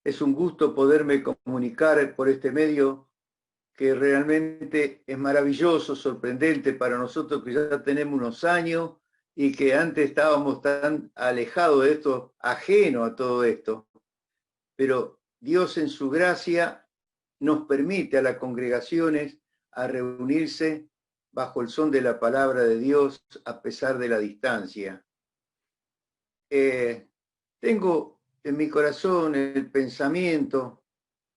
Es un gusto poderme comunicar por este medio que realmente es maravilloso, sorprendente para nosotros que ya tenemos unos años y que antes estábamos tan alejados de esto, ajeno a todo esto. Pero Dios en su gracia nos permite a las congregaciones a reunirse bajo el son de la palabra de Dios a pesar de la distancia. Tengo en mi corazón el pensamiento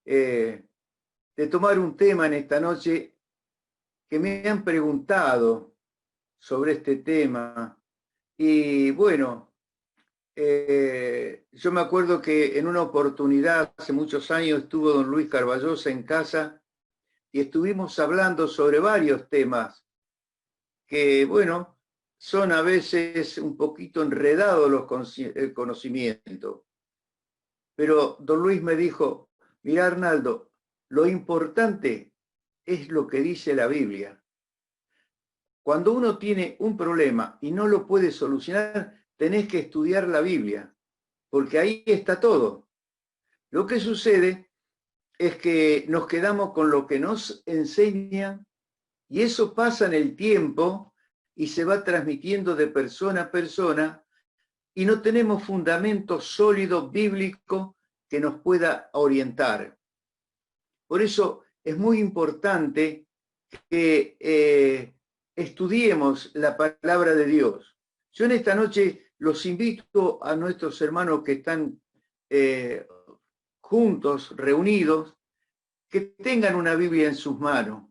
de tomar un tema en esta noche que me han preguntado sobre este tema. Y bueno, yo me acuerdo que en una oportunidad, hace muchos años, estuvo don Luis Carballosa en casa y estuvimos hablando sobre varios temas que, bueno, son a veces un poquito enredados el conocimiento. Pero don Luis me dijo, mira Arnaldo, lo importante es lo que dice la Biblia. Cuando uno tiene un problema y no lo puede solucionar, tenés que estudiar la Biblia, porque ahí está todo. Lo que sucede es que nos quedamos con lo que nos enseñan y eso pasa en el tiempo y se va transmitiendo de persona a persona y no tenemos fundamento sólido bíblico que nos pueda orientar. Por eso es muy importante que estudiemos la palabra de Dios. Yo en esta noche los invito a nuestros hermanos que están juntos, reunidos, que tengan una Biblia en sus manos.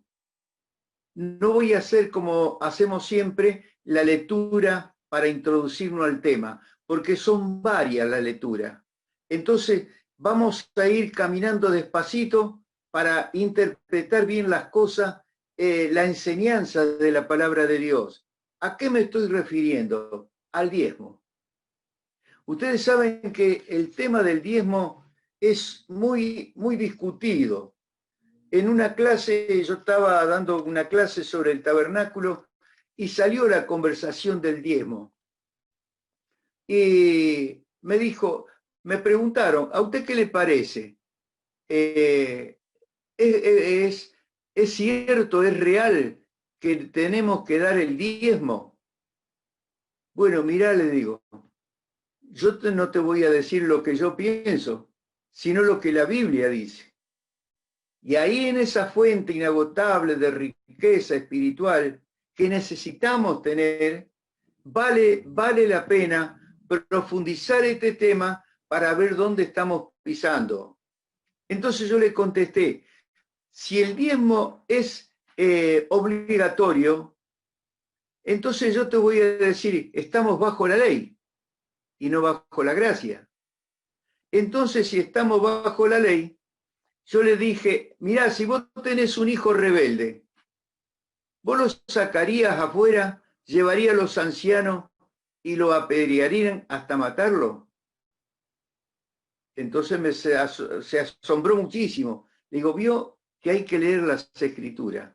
No voy a hacer como hacemos siempre la lectura para introducirnos al tema, porque son varias las lecturas. Entonces vamos a ir caminando despacito para interpretar bien las cosas, la enseñanza de la palabra de Dios. ¿A qué me estoy refiriendo? Al diezmo. Ustedes saben que el tema del diezmo es muy discutido. En una clase, yo estaba dando una clase sobre el tabernáculo y salió la conversación del diezmo. Y me preguntaron, ¿a usted qué le parece? Eh, ¿Es cierto, es real que tenemos que dar el diezmo? Bueno, mirá, le digo, no te voy a decir lo que yo pienso, sino lo que la Biblia dice. Y ahí en esa fuente inagotable de riqueza espiritual que necesitamos tener, vale la pena profundizar este tema para ver dónde estamos pisando. Entonces yo le contesté, si el diezmo es obligatorio, entonces yo te voy a decir, estamos bajo la ley y no bajo la gracia. Entonces, si estamos bajo la ley, yo le dije, mirá, si vos tenés un hijo rebelde, vos lo sacarías afuera, llevarías a los ancianos y lo apedrearían hasta matarlo. Entonces se asombró muchísimo. Digo, vio que hay que leer las escrituras.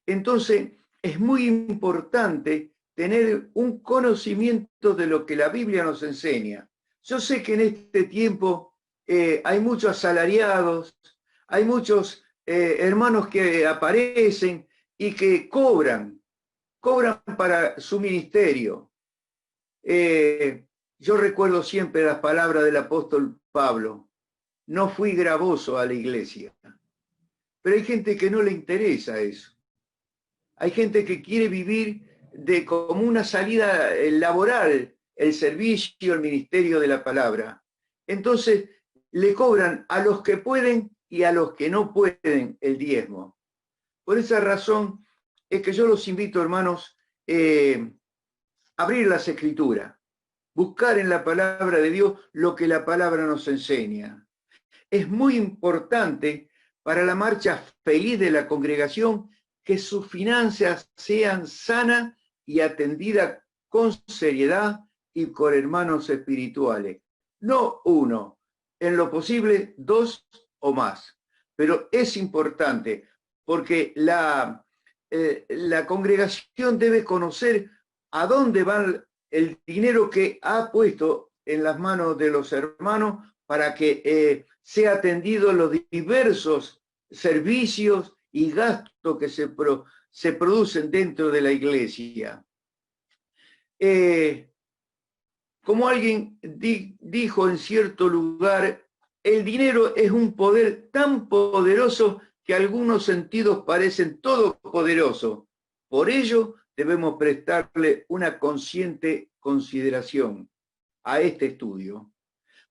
Entonces, es muy importante tener un conocimiento de lo que la Biblia nos enseña. Yo sé que en este tiempo hay muchos asalariados, hay muchos hermanos que aparecen y que cobran para su ministerio. Yo recuerdo siempre las palabras del apóstol Pablo, no fui gravoso a la iglesia, pero hay gente que no le interesa eso. Hay gente que quiere vivir como una salida laboral, el servicio, el ministerio de la palabra. Entonces, le cobran a los que pueden y a los que no pueden el diezmo. Por esa razón es que yo los invito, hermanos, a abrir las escrituras, buscar en la palabra de Dios lo que la palabra nos enseña. Es muy importante para la marcha feliz de la congregación que sus finanzas sean sanas y atendidas con seriedad y con hermanos espirituales. No uno, en lo posible dos o más. Pero es importante porque la congregación debe conocer a dónde va el dinero que ha puesto en las manos de los hermanos para que sea atendido los diversos servicios y gastos que se producen dentro de la iglesia. Como alguien dijo en cierto lugar, el dinero es un poder tan poderoso que algunos sentidos parecen todopoderosos. Por ello, debemos prestarle una consciente consideración a este estudio.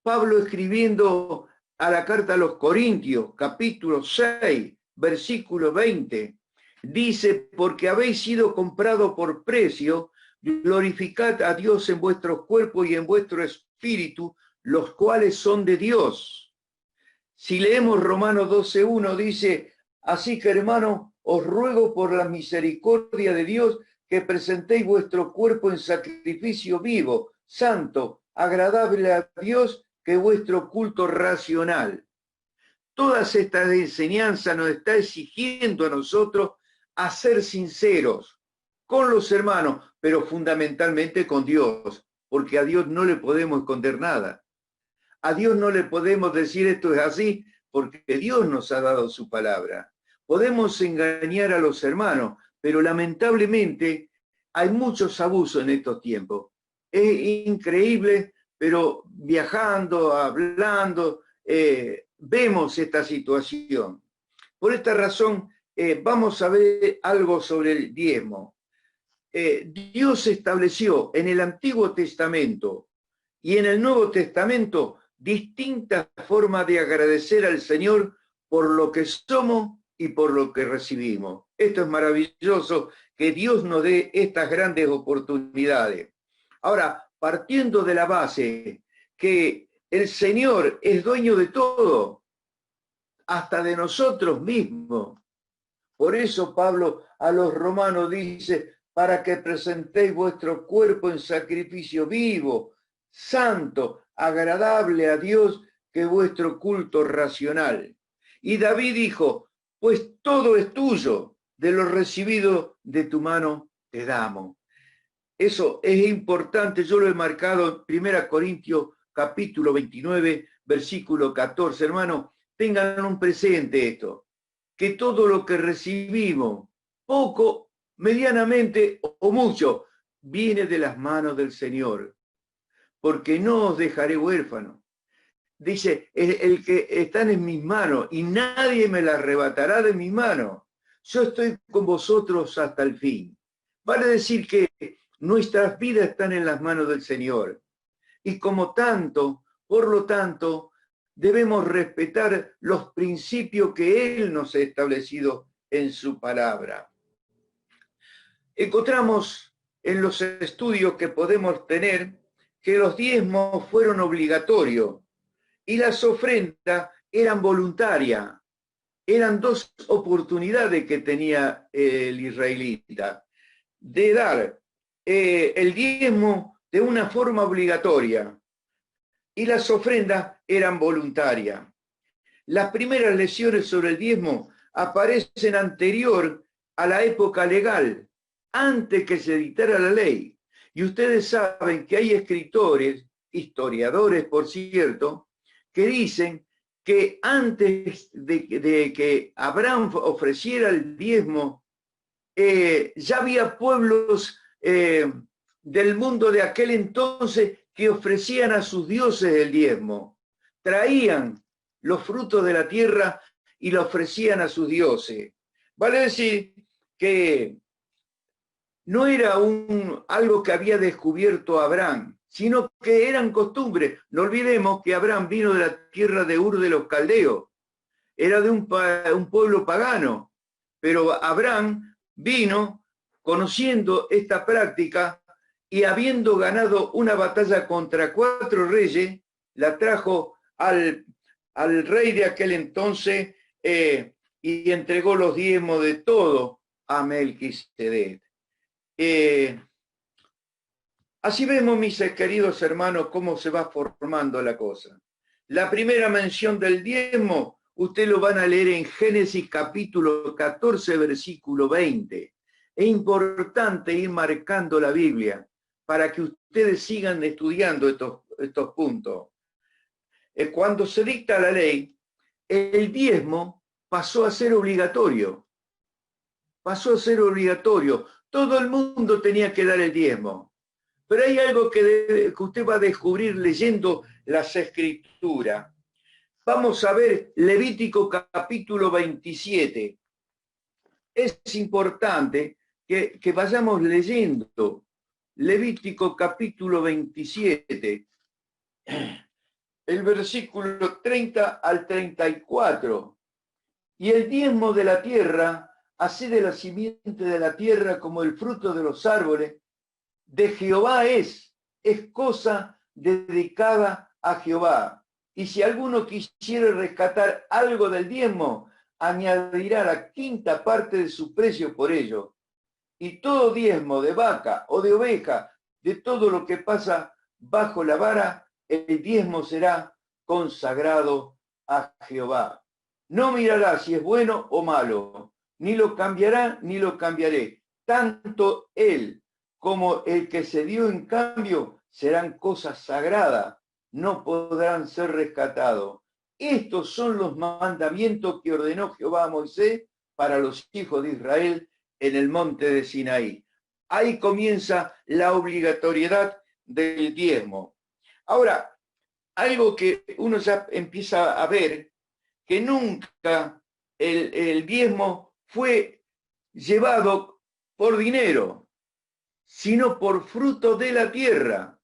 Pablo, escribiendo a la carta a los Corintios, capítulo 6, versículo 20, dice: porque habéis sido comprado por precio, glorificad a Dios en vuestros cuerpos y en vuestro espíritu, los cuales son de Dios. Si leemos Romanos 12:1, dice: así que, hermanos, os ruego por la misericordia de Dios que presentéis vuestro cuerpo en sacrificio vivo, santo, agradable a Dios, que vuestro culto racional. Todas estas enseñanzas nos está exigiendo a nosotros a ser sinceros con los hermanos, pero fundamentalmente con Dios, porque a Dios no le podemos esconder nada. A Dios no le podemos decir esto es así, porque Dios nos ha dado su palabra. Podemos engañar a los hermanos, pero lamentablemente hay muchos abusos en estos tiempos. Es increíble, pero viajando, hablando, vemos esta situación. Por esta razón, vamos a ver algo sobre el diezmo. Dios estableció en el Antiguo Testamento y en el Nuevo Testamento distintas formas de agradecer al Señor por lo que somos y por lo que recibimos. Esto es maravilloso, que Dios nos dé estas grandes oportunidades. Ahora, partiendo de la base que el Señor es dueño de todo, hasta de nosotros mismos. Por eso Pablo a los romanos dice: para que presentéis vuestro cuerpo en sacrificio vivo, santo, agradable a Dios, que vuestro culto racional. Y David dijo: pues todo es tuyo, de lo recibido de tu mano te damos. Eso es importante, yo lo he marcado en 1 Corintios capítulo 29, versículo 14. Hermano, tengan un presente esto, que todo lo que recibimos, poco, medianamente o mucho, viene de las manos del Señor, porque no os dejaré huérfano. Dice: el que están en mis manos y nadie me la arrebatará de mis manos. Yo estoy con vosotros hasta el fin. Vale decir que nuestras vidas están en las manos del Señor. Y como tanto, por lo tanto, debemos respetar los principios que Él nos ha establecido en su palabra. Encontramos en los estudios que podemos tener que los diezmos fueron obligatorios y las ofrendas eran voluntarias. Eran dos oportunidades que tenía el israelita de dar el diezmo de una forma obligatoria y las ofrendas eran voluntarias. Las primeras lecciones sobre el diezmo aparecen anterior a la época legal, antes que se dictara la ley. Y ustedes saben que hay escritores, historiadores por cierto, que dicen que antes de que Abraham ofreciera el diezmo, ya había pueblos del mundo de aquel entonces que ofrecían a sus dioses el diezmo. Traían los frutos de la tierra y lo ofrecían a sus dioses. Vale decir que no era algo que había descubierto Abraham, sino que eran costumbres. No olvidemos que Abraham vino de la tierra de Ur de los Caldeos. Era de un pueblo pagano, pero Abraham vino conociendo esta práctica y habiendo ganado una batalla contra 4 reyes, la trajo al rey de aquel entonces y entregó los diezmos de todo a Melquisedec. Así vemos, mis queridos hermanos, cómo se va formando la cosa. La primera mención del diezmo, ustedes lo van a leer en Génesis capítulo 14, versículo 20. Es importante ir marcando la Biblia para que ustedes sigan estudiando estos puntos. cuando se dicta la ley, el diezmo pasó a ser obligatorio. Pasó a ser obligatorio. Todo el mundo tenía que dar el diezmo. Pero hay algo que usted va a descubrir leyendo las Escrituras. Vamos a ver Levítico capítulo 27. Es importante que vayamos leyendo Levítico capítulo 27, el versículo 30 al 34. Y el diezmo de la tierra, así de la simiente de la tierra como el fruto de los árboles, de Jehová es cosa dedicada a Jehová. Y si alguno quisiera rescatar algo del diezmo, añadirá la quinta parte de su precio por ello. Y todo diezmo de vaca o de oveja, de todo lo que pasa bajo la vara, el diezmo será consagrado a Jehová. No mirará si es bueno o malo, ni lo cambiará ni lo cambiaré. Tanto él como el que se dio en cambio serán cosas sagradas, no podrán ser rescatados. Estos son los mandamientos que ordenó Jehová a Moisés para los hijos de Israel en el monte de Sinaí. Ahí comienza la obligatoriedad del diezmo. Ahora, algo que uno ya empieza a ver, que nunca el diezmo fue llevado por dinero, sino por fruto de la tierra.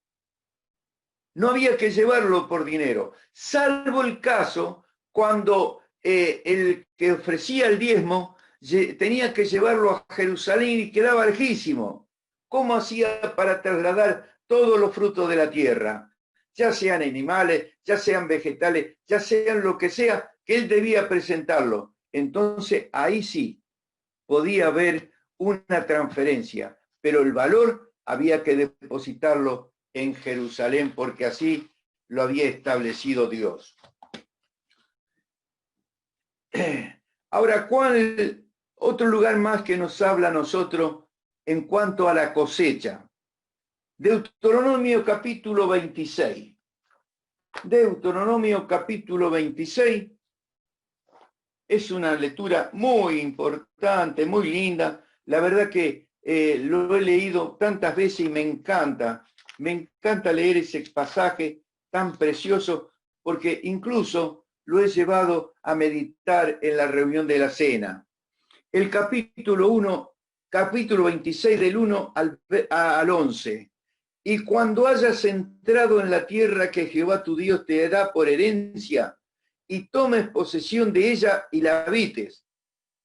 No había que llevarlo por dinero, salvo el caso cuando el que ofrecía el diezmo tenía que llevarlo a Jerusalén y quedaba lejísimo. ¿Cómo hacía para trasladar todos los frutos de la tierra? Ya sean animales, ya sean vegetales, ya sean lo que sea, que él debía presentarlo. Entonces ahí sí podía haber una transferencia, pero el valor había que depositarlo en Jerusalén porque así lo había establecido Dios. Ahora, ¿cuál otro lugar más que nos habla a nosotros en cuanto a la cosecha? Deuteronomio capítulo 26. Deuteronomio capítulo 26 es una lectura muy importante, muy linda. La verdad que lo he leído tantas veces y me encanta leer ese pasaje tan precioso, porque incluso lo he llevado a meditar en la reunión de la cena. El capítulo 26 del 1 al 11. Y cuando hayas entrado en la tierra que Jehová tu Dios te da por herencia, y tomes posesión de ella y la habites,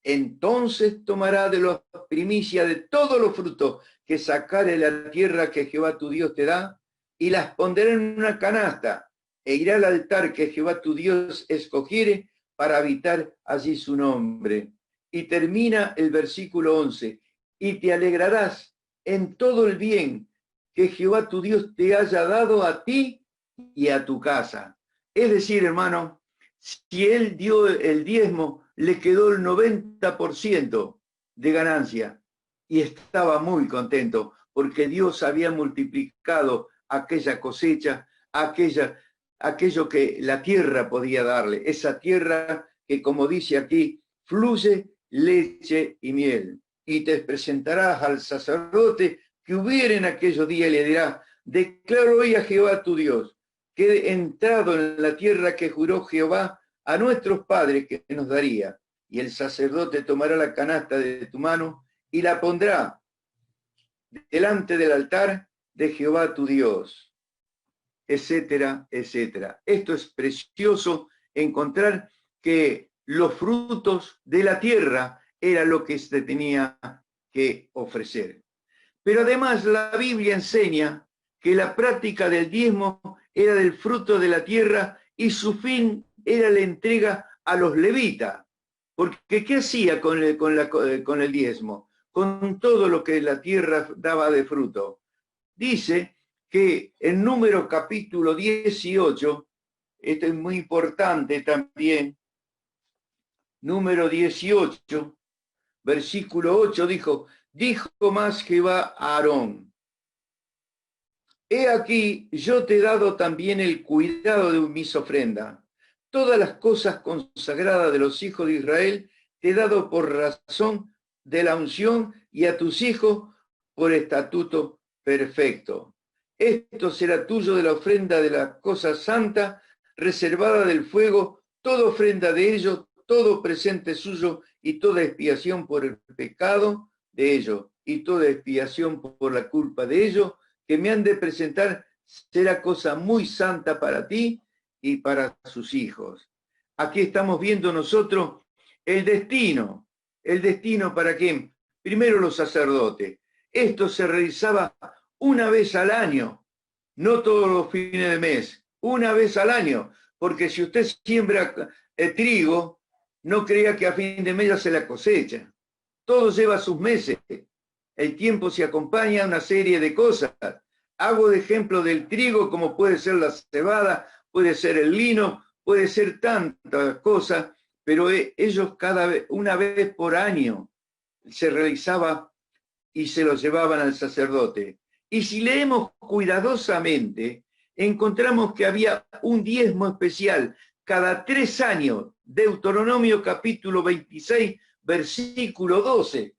entonces tomará de las primicias de todos los frutos que sacare de la tierra que Jehová tu Dios te da, y las pondrá en una canasta, e irá al altar que Jehová tu Dios escogiere para habitar allí su nombre. Y termina el versículo 11, y te alegrarás en todo el bien que Jehová tu Dios te haya dado a ti y a tu casa. Es decir, hermano, si él dio el diezmo, le quedó el 90% de ganancia y estaba muy contento porque Dios había multiplicado aquella cosecha, aquello que la tierra podía darle, esa tierra que, como dice aquí, fluye leche y miel. Y te presentarás al sacerdote que hubiera en aquellos días y le dirá: declaro hoy a Jehová tu Dios que he entrado en la tierra que juró Jehová a nuestros padres que nos daría. Y el sacerdote tomará la canasta de tu mano y la pondrá delante del altar de Jehová tu Dios, etcétera, etcétera. Esto es precioso, encontrar que los frutos de la tierra era lo que se tenía que ofrecer. Pero además la Biblia enseña que la práctica del diezmo era del fruto de la tierra y su fin era la entrega a los levitas. Porque ¿qué hacía con el diezmo? Con todo lo que la tierra daba de fruto. Dice que en Número capítulo 18, esto es muy importante también, Número 18, versículo 8, dijo más Jehová a Aarón: he aquí, yo te he dado también el cuidado de mis ofrendas. Todas las cosas consagradas de los hijos de Israel te he dado por razón de la unción y a tus hijos por estatuto perfecto. Esto será tuyo de la ofrenda de la cosa santa, reservada del fuego, toda ofrenda de ellos, todo presente suyo y toda expiación por el pecado de ellos y toda expiación por la culpa de ellos, que me han de presentar, será cosa muy santa para ti y para sus hijos. Aquí estamos viendo nosotros el destino para quién. Primero los sacerdotes. Esto se realizaba una vez al año, no todos los fines de mes, una vez al año, porque si usted siembra trigo, no crea que a fin de mes ya se la cosecha. Todo lleva sus meses. El tiempo se acompaña a una serie de cosas. Hago de ejemplo del trigo, como puede ser la cebada, puede ser el lino, puede ser tantas cosas, pero ellos una vez por año se realizaba y se lo llevaban al sacerdote. Y si leemos cuidadosamente, encontramos que había un diezmo especial cada 3 años, Deuteronomio capítulo 26, versículo 12.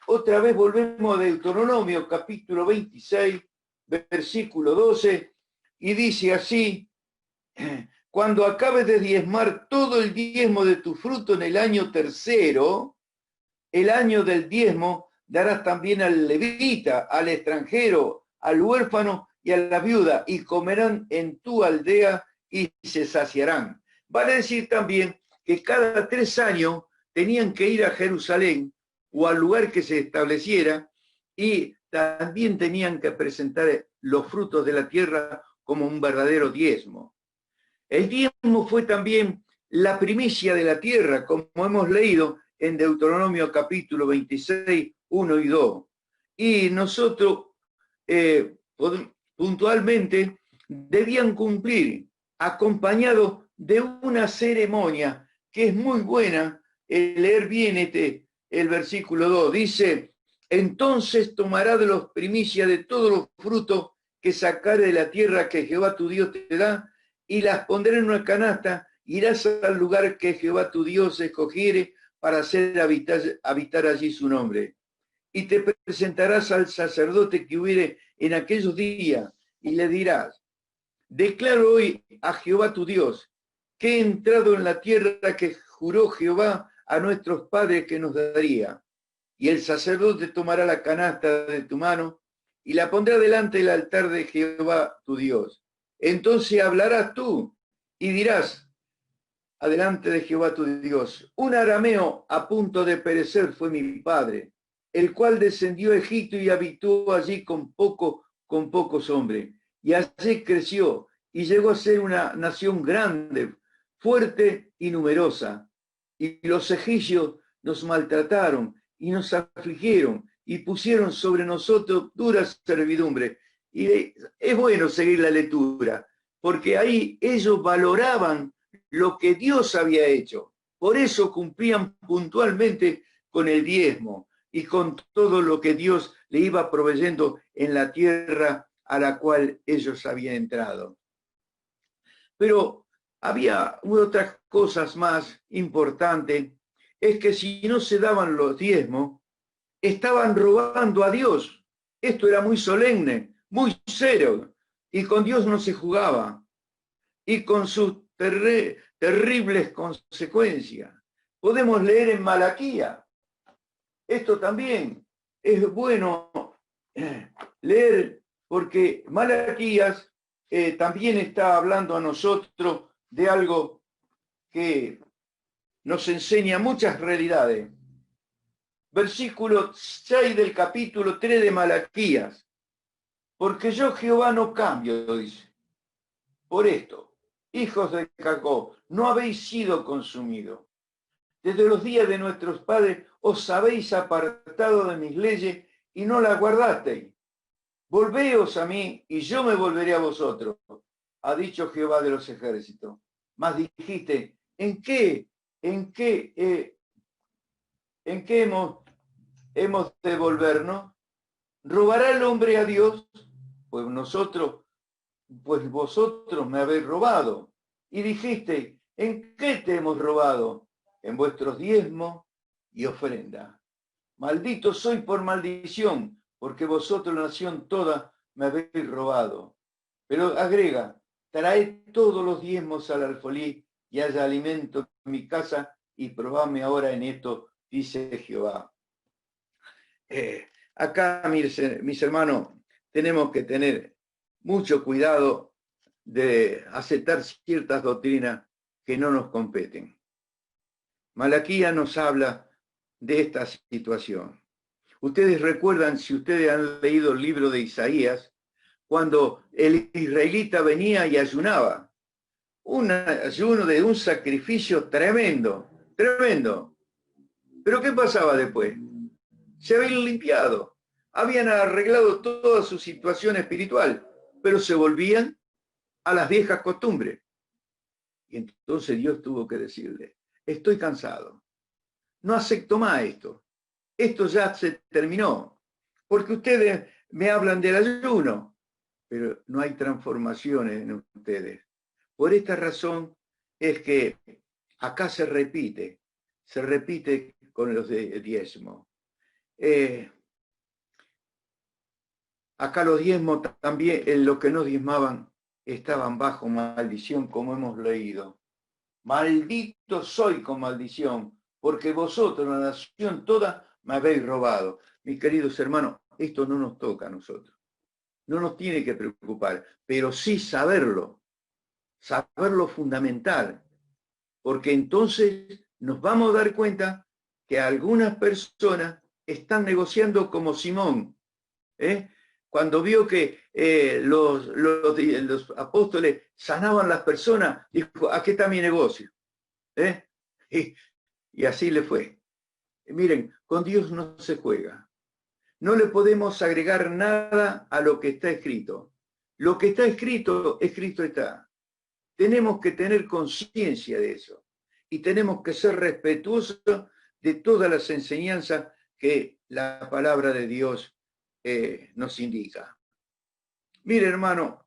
Otra vez volvemos a Deuteronomio capítulo 26, versículo 12, y dice así: cuando acabes de diezmar todo el diezmo de tu fruto en el año tercero, el año del diezmo darás también al levita, al extranjero, al huérfano y a la viuda, y comerán en tu aldea y se saciarán. Vale decir también que cada 3 años tenían que ir a Jerusalén o al lugar que se estableciera, y también tenían que presentar los frutos de la tierra como un verdadero diezmo. El diezmo fue también la primicia de la tierra, como hemos leído en Deuteronomio capítulo 26, 1 y 2. Y nosotros puntualmente debían cumplir, acompañado de una ceremonia que es muy buena. Leer bien el versículo 2. Dice: entonces tomará de los primicias de todos los frutos que sacare de la tierra que Jehová tu Dios te da, y las pondré en una canasta, irás al lugar que Jehová tu Dios escogiere para hacer habitar allí su nombre. Y te presentarás al sacerdote que hubiere en aquellos días, y le dirás: declaro hoy a Jehová tu Dios que he entrado en la tierra que juró Jehová a nuestros padres que nos daría. Y el sacerdote tomará la canasta de tu mano y la pondrá delante del altar de Jehová tu Dios. Entonces hablarás tú y dirás adelante de Jehová tu Dios: un arameo a punto de perecer fue mi padre, el cual descendió a Egipto y habitó allí con pocos hombres. Y allí creció y llegó a ser una nación grande, fuerte y numerosa. Y los egipcios nos maltrataron y nos afligieron y pusieron sobre nosotros dura servidumbre. Y es bueno seguir la lectura, porque ahí ellos valoraban lo que Dios había hecho. Por eso cumplían puntualmente con el diezmo y con todo lo que Dios le iba proveyendo en la tierra a la cual ellos habían entrado. Pero había otras cosas más importantes, es que si no se daban los diezmos, estaban robando a Dios. Esto era muy solemne, muy serio, y con Dios no se jugaba, y con sus terribles consecuencias. Podemos leer en Malaquía. Esto también es bueno leer, porque Malaquías también está hablando a nosotros de algo que nos enseña muchas realidades. Versículo 6 del capítulo 3 de Malaquías: porque yo Jehová no cambio, dice. Por esto, hijos de Jacob, no habéis sido consumidos. Desde los días de nuestros padres os habéis apartado de mis leyes y no las guardasteis. Volveos a mí y yo me volveré a vosotros, ha dicho Jehová de los ejércitos. Mas dijiste: ¿en qué hemos de volvernos? ¿Robará el hombre a Dios? pues vosotros me habéis robado. Y dijiste, ¿en qué te hemos robado? En vuestros diezmos y ofrenda. Maldito soy por maldición, porque vosotros, la nación toda, me habéis robado. Pero agrega, traed todos los diezmos al alfolí y haya alimento en mi casa y probadme ahora en esto, dice Jehová. Acá, mis hermanos, tenemos que tener mucho cuidado de aceptar ciertas doctrinas que no nos competen. Malaquías nos habla de esta situación. Ustedes recuerdan, si ustedes han leído el libro de Isaías, cuando el israelita venía y ayunaba, un ayuno de un sacrificio tremendo, tremendo. Pero ¿qué pasaba después? Se habían limpiado, habían arreglado toda su situación espiritual, pero se volvían a las viejas costumbres. Y entonces Dios tuvo que decirle, estoy cansado, no acepto más esto ya se terminó, porque ustedes me hablan del ayuno, pero no hay transformaciones en ustedes. Por esta razón es que acá se repite con los de diezmo. Acá los diezmos también, en lo que no diezmaban, estaban bajo maldición, como hemos leído. Maldito soy con maldición, porque vosotros, la nación toda, me habéis robado. Mis queridos hermanos, esto no nos toca a nosotros. No nos tiene que preocupar, pero sí saberlo fundamental, porque entonces nos vamos a dar cuenta que algunas personas están negociando como Simón, cuando vio que los apóstoles sanaban las personas, dijo, aquí está mi negocio. Y así le fue. Miren, con Dios no se juega. No le podemos agregar nada a lo que está escrito. Lo que está escrito está. Tenemos que tener conciencia de eso. Y tenemos que ser respetuosos de todas las enseñanzas que la palabra de Dios nos indica. Mire, hermano,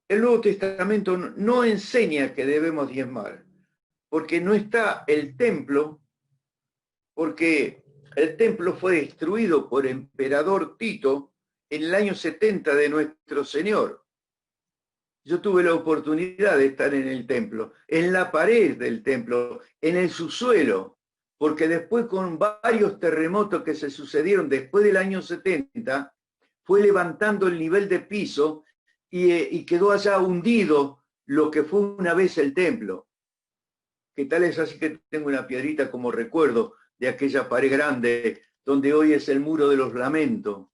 el Nuevo Testamento no enseña que debemos diezmar, porque no está el templo, porque el templo fue destruido por emperador Tito en el año 70 de nuestro Señor. Yo tuve la oportunidad de estar en el templo, en la pared del templo, en el subsuelo, porque después con varios terremotos que se sucedieron después del año 70, fue levantando el nivel de piso y quedó allá hundido lo que fue una vez el templo. Que tal es así que tengo una piedrita como recuerdo de aquella pared grande donde hoy es el muro de los lamentos,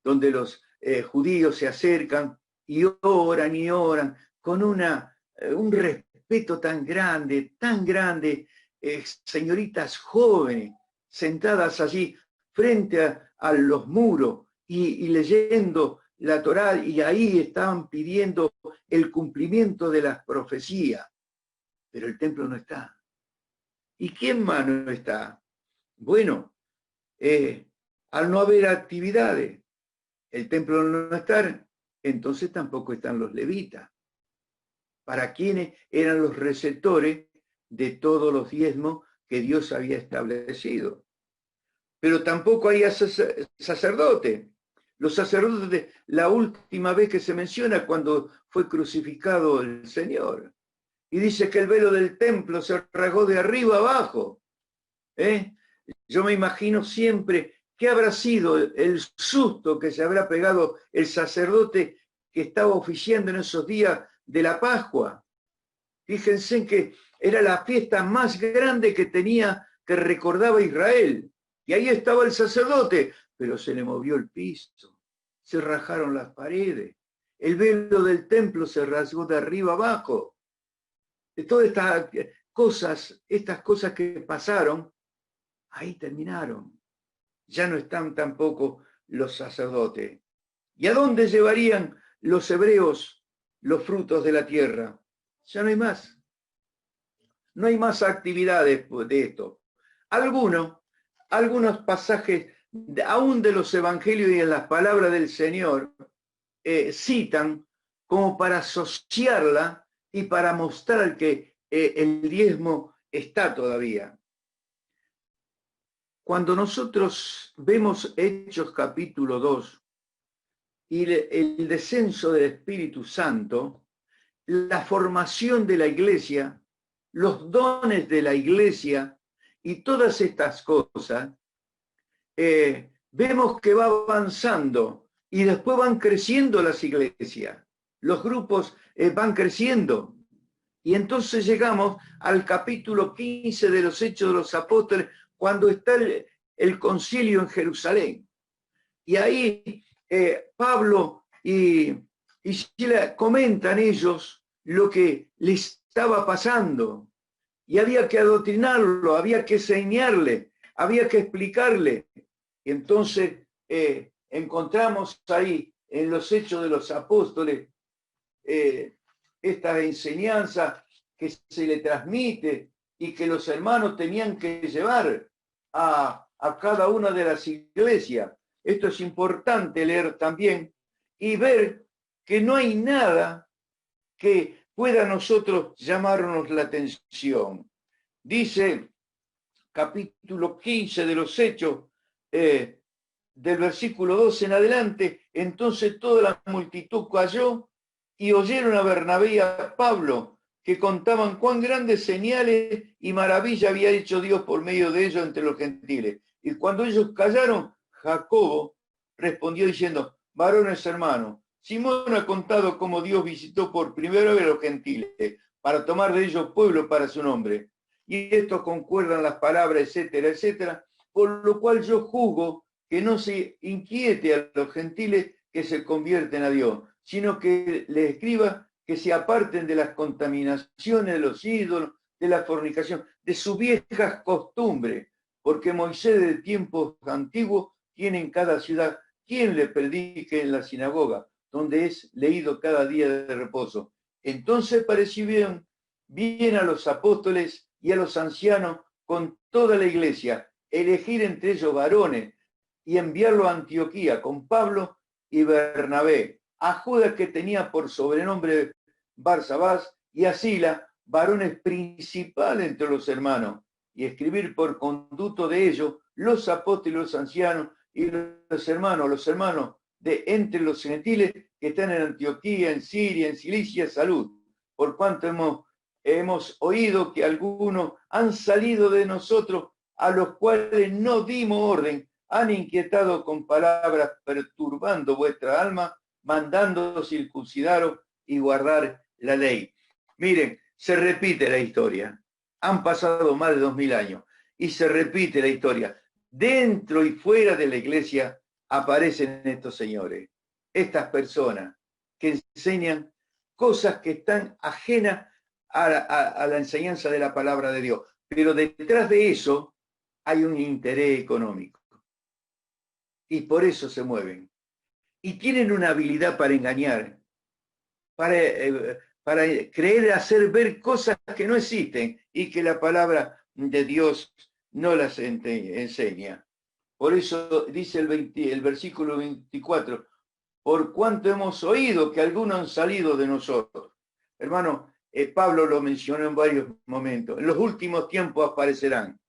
donde los judíos se acercan y oran con un respeto tan grande, señoritas jóvenes sentadas allí frente a los muros y leyendo la Torá, y ahí estaban pidiendo el cumplimiento de las profecías, pero el templo no está. ¿Y quién más no está? Bueno, al no haber actividades, el templo no estar, entonces tampoco están los levitas. ¿Para quienes eran los receptores de todos los diezmos que Dios había establecido? Pero tampoco hay sacerdotes. Los sacerdotes, la última vez que se menciona cuando fue crucificado el Señor. Y dice que el velo del templo se rasgó de arriba abajo. Yo me imagino siempre qué habrá sido el susto que se habrá pegado el sacerdote que estaba oficiando en esos días de la Pascua. Fíjense que era la fiesta más grande que recordaba Israel. Y ahí estaba el sacerdote, pero se le movió el piso, se rajaron las paredes, el velo del templo se rasgó de arriba abajo. De todas estas cosas que pasaron, ahí terminaron. Ya no están tampoco los sacerdotes. ¿Y a dónde llevarían los hebreos los frutos de la tierra? Ya no hay más. No hay más actividades de esto. Algunos pasajes, aún de los evangelios y en las palabras del Señor, citan como para asociarla y para mostrar que el diezmo está todavía. Cuando nosotros vemos Hechos capítulo 2 y el descenso del Espíritu Santo, la formación de la iglesia, los dones de la iglesia y todas estas cosas, vemos que va avanzando y después van creciendo las iglesias, los grupos van creciendo. Y entonces llegamos al capítulo 15 de los Hechos de los Apóstoles, cuando está el concilio en Jerusalén. Y ahí Pablo y Sila comentan ellos lo que les estaba pasando. Y había que adoctrinarlo, había que enseñarle, había que explicarle. Y entonces encontramos ahí en los Hechos de los Apóstoles esta enseñanza que se le transmite y que los hermanos tenían que llevar a cada una de las iglesias. Esto es importante leer también y ver que no hay nada que pueda a nosotros llamarnos la atención. Dice capítulo 15 de los Hechos, del versículo 12 en adelante, entonces toda la multitud cayó y oyeron a Bernabé y a Pablo, que contaban cuán grandes señales y maravillas había hecho Dios por medio de ellos entre los gentiles. Y cuando ellos callaron, Jacobo respondió diciendo: varones hermanos, Simón ha contado cómo Dios visitó por primera vez a los gentiles para tomar de ellos pueblo para su nombre. Y estos concuerdan las palabras, etcétera, etcétera, por lo cual yo juzgo que no se inquiete a los gentiles que se convierten a Dios, sino que les escriba que se aparten de las contaminaciones de los ídolos, de la fornicación, de sus viejas costumbres, porque Moisés de tiempos antiguos tiene en cada ciudad quien le predique en la sinagoga, donde es leído cada día de reposo. Entonces pareció bien a los apóstoles y a los ancianos con toda la iglesia, elegir entre ellos varones y enviarlo a Antioquía con Pablo y Bernabé, a Judas, que tenía por sobrenombre Barsabás, y a Sila, varones principales entre los hermanos, y escribir por conducto de ellos los apóstoles, los ancianos y los hermanos de entre los gentiles que están en Antioquía, en Siria, en Cilicia, salud, por cuanto hemos oído que algunos han salido de nosotros, a los cuales no dimos orden, han inquietado con palabras, perturbando vuestra alma, mandando circuncidaros y guardar la ley. Miren, se repite la historia. Han pasado más de 2000 años y se repite la historia. Dentro y fuera de la iglesia aparecen estos señores, estas personas que enseñan cosas que están ajenas a la enseñanza de la palabra de Dios. Pero detrás de eso hay un interés económico. Y por eso se mueven. Y tienen una habilidad para engañar, para creer, hacer ver cosas que no existen y que la palabra de Dios no las enseña. Por eso dice el versículo 24, por cuanto hemos oído que algunos han salido de nosotros. Hermano, Pablo lo mencionó en varios momentos. En los últimos tiempos aparecerán.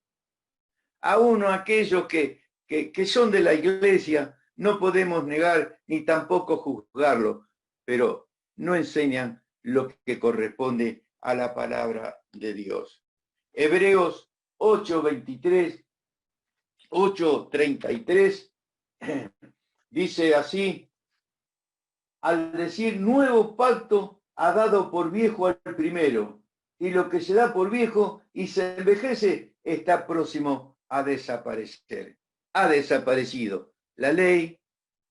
Aún aquellos que son de la iglesia, no podemos negar ni tampoco juzgarlo, pero no enseñan lo que corresponde a la palabra de Dios. Hebreos 8:23, 8:33 dice así: al decir nuevo pacto ha dado por viejo al primero, y lo que se da por viejo y se envejece está próximo a desaparecer. Ha desaparecido la ley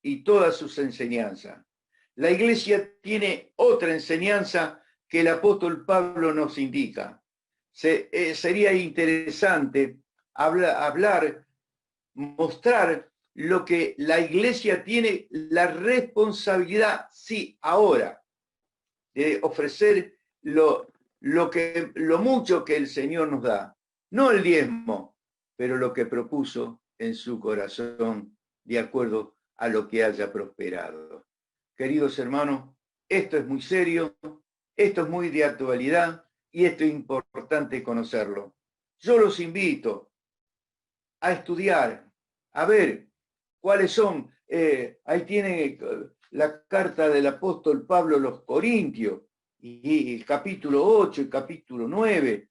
y todas sus enseñanzas. La iglesia tiene otra enseñanza que el apóstol Pablo nos indica. Sería interesante hablar, mostrar lo que la iglesia tiene la responsabilidad, sí, ahora, de ofrecer lo mucho que el Señor nos da. No el diezmo, pero lo que propuso en su corazón, de acuerdo a lo que haya prosperado. queridos hermanos, esto es muy serio, esto es muy de actualidad y esto es importante conocerlo. Yo los invito a estudiar, a ver cuáles son, ahí tiene la carta del apóstol Pablo a los Corintios, y el capítulo 8, el capítulo 9,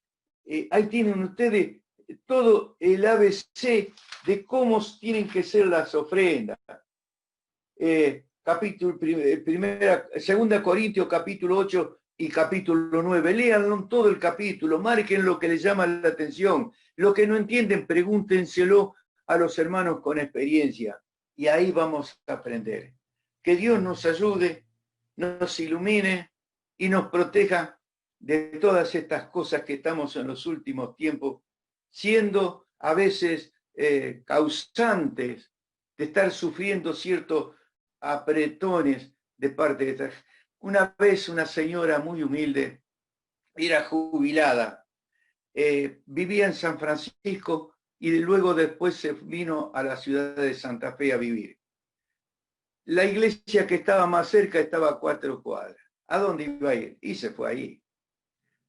ahí tienen ustedes todo el ABC de cómo tienen que ser las ofrendas. Segunda Corintios capítulo 8 y capítulo 9. Léanlo todo el capítulo, marquen lo que les llama la atención. Lo que no entienden, pregúntenselo a los hermanos con experiencia. Y ahí vamos a aprender. Que Dios nos ayude, nos ilumine y nos proteja de todas estas cosas que estamos en los últimos tiempos, siendo a veces causantes de estar sufriendo ciertos apretones de parte de esta. Una vez una señora muy humilde, era jubilada, vivía en San Francisco y luego después se vino a la ciudad de Santa Fe a vivir. La iglesia que estaba más cerca estaba a 4 cuadras. ¿A dónde iba a ir? Y se fue ahí.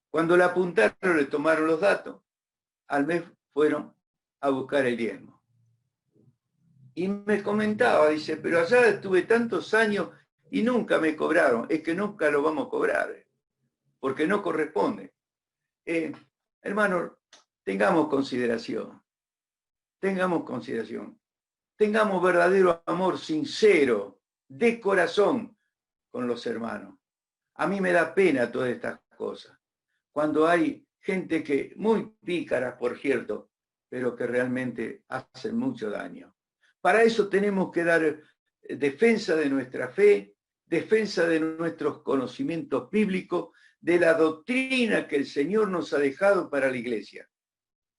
Cuando la apuntaron, le tomaron los datos. Al mes fueron a buscar el diezmo. Y me comentaba, dice, pero allá estuve tantos años y nunca me cobraron. Es que nunca lo vamos a cobrar, porque no corresponde. Hermano, tengamos consideración. Tengamos consideración. Tengamos verdadero amor sincero, de corazón, con los hermanos. A mí me da pena todas estas cosas. Cuando hay gente que, muy pícara, por cierto, pero que realmente hacen mucho daño. Para eso tenemos que dar defensa de nuestra fe, defensa de nuestros conocimientos bíblicos, de la doctrina que el Señor nos ha dejado para la iglesia.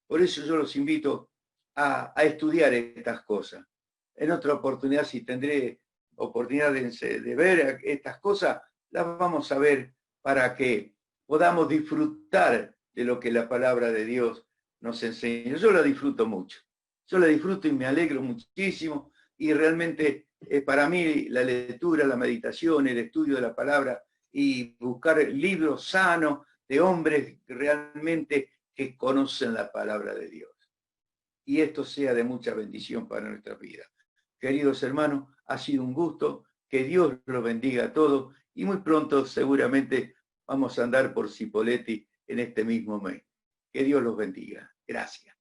Por eso yo los invito a estudiar estas cosas. En otra oportunidad, si tendré oportunidad de ver estas cosas, las vamos a ver para que podamos disfrutar de lo que la palabra de Dios nos enseña. Yo la disfruto mucho. Yo la disfruto y me alegro muchísimo. Y realmente para mí la lectura, la meditación, el estudio de la palabra y buscar libros sanos de hombres realmente que conocen la palabra de Dios. Y esto sea de mucha bendición para nuestra vida. Queridos hermanos, ha sido un gusto. Que Dios los bendiga a todos y muy pronto seguramente vamos a andar por Cipolletti en este mismo mes. Que Dios los bendiga. Gracias.